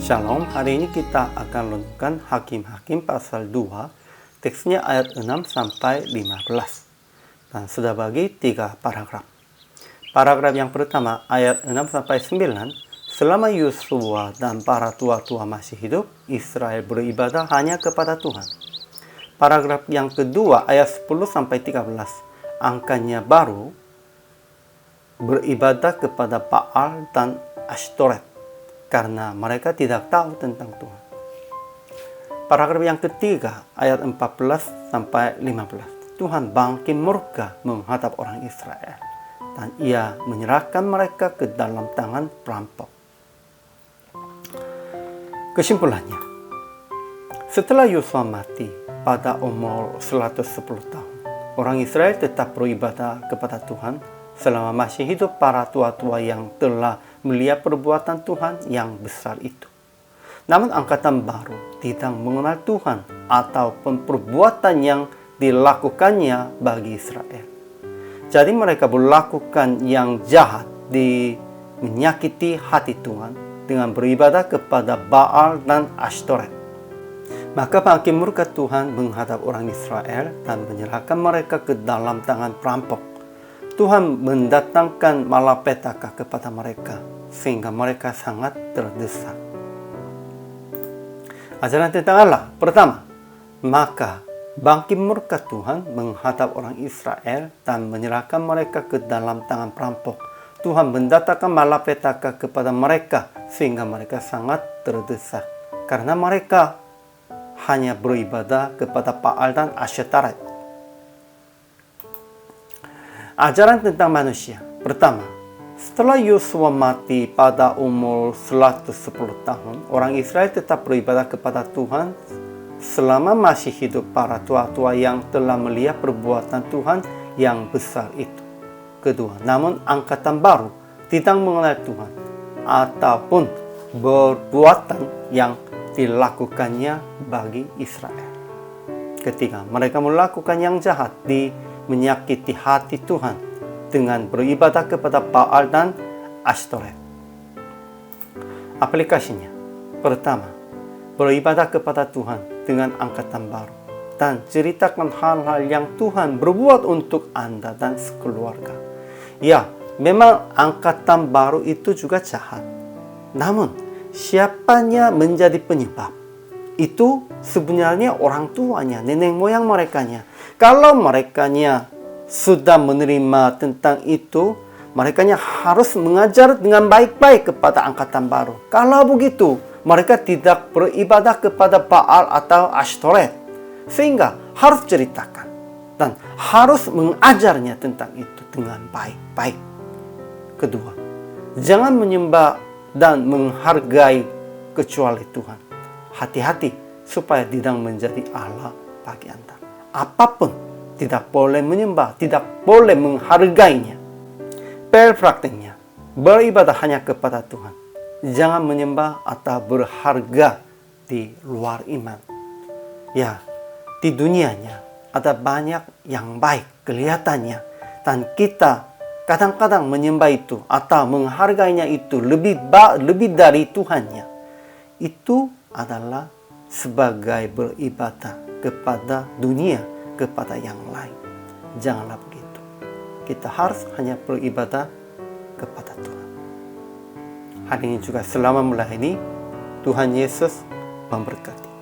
Shalom, hari ini kita akan renungkan Hakim-Hakim pasal 2, teksnya ayat 6 sampai 15. Dan sudah bagi 3 paragraf. Paragraf yang pertama, ayat 6 sampai 9, selama Yosua dan para tua-tua masih hidup, Israel beribadah hanya kepada Tuhan. Paragraf yang kedua, ayat 10 sampai 13, angkanya baru beribadah kepada Baal dan Ashtoreth karena mereka tidak tahu tentang Tuhan. Paragraf yang ketiga, ayat 14 sampai 15. Tuhan bangkit murka menghadap orang Israel dan ia menyerahkan mereka ke dalam tangan perampok. Kesimpulannya, setelah Yosua mati pada umur 110 tahun, orang Israel tetap beribadah kepada Tuhan selama masih hidup para tua-tua yang telah melihat perbuatan Tuhan yang besar itu. Namun angkatan baru tidak mengenal Tuhan ataupun perbuatan yang dilakukannya bagi Israel. Jadi mereka melakukan yang jahat, menyakiti hati Tuhan dengan beribadah kepada Baal dan Ashtoreth. Maka bangkit murka Tuhan menghadap orang Israel dan menyerahkan mereka ke dalam tangan perampok. Tuhan mendatangkan malapetaka kepada mereka sehingga mereka sangat terdesak. Ajaran tentang Allah. Pertama, maka bangkit murka Tuhan menghadap orang Israel dan menyerahkan mereka ke dalam tangan perampok. Tuhan mendatangkan malapetaka kepada mereka sehingga mereka sangat terdesak karena mereka hanya beribadah kepada Baal dan Ashtoreth. Ajaran tentang manusia. Pertama, setelah Yosua mati pada umur 110 tahun, orang Israel tetap beribadah kepada Tuhan selama masih hidup para tua-tua yang telah melihat perbuatan Tuhan yang besar itu. Kedua, namun angkatan baru tidak mengenal Tuhan ataupun perbuatan yang dilakukannya bagi Israel. Ketiga, mereka melakukan yang jahat, menyakiti hati Tuhan dengan beribadah kepada Baal dan Ashtoreth. Aplikasinya. Pertama, beribadah kepada Tuhan dengan angkatan baru dan ceritakan hal-hal yang Tuhan berbuat untuk Anda dan sekeluarga. Ya, memang angkatan baru itu juga jahat. Namun, siapanya menjadi penyebab? Itu sebenarnya orang tuanya, nenek moyang merekanya. Kalau merekanya sudah menerima tentang itu, merekanya harus mengajar dengan baik-baik kepada angkatan baru. Kalau begitu, mereka tidak beribadah kepada Baal atau Ashtoreth. Sehingga harus ceritakan dan harus mengajarnya tentang itu dengan baik-baik. Kedua, jangan menyembah dan menghargai kecuali Tuhan. Hati-hati supaya tidak menjadi Allah bagi Anda. Apapun tidak boleh menyembah, tidak boleh menghargainya. Prakteknya, beribadah hanya kepada Tuhan. Jangan menyembah atau berharga di luar iman. Ya, di dunianya ada banyak yang baik kelihatannya dan kita kadang-kadang menyembah itu atau menghargainya itu lebih dari Tuhannya. Itu adalah sebagai beribadah kepada dunia, kepada yang lain. Janganlah begitu. Kita harus hanya beribadah kepada Tuhan. Hari ini juga selama melayani, Tuhan Yesus memberkati.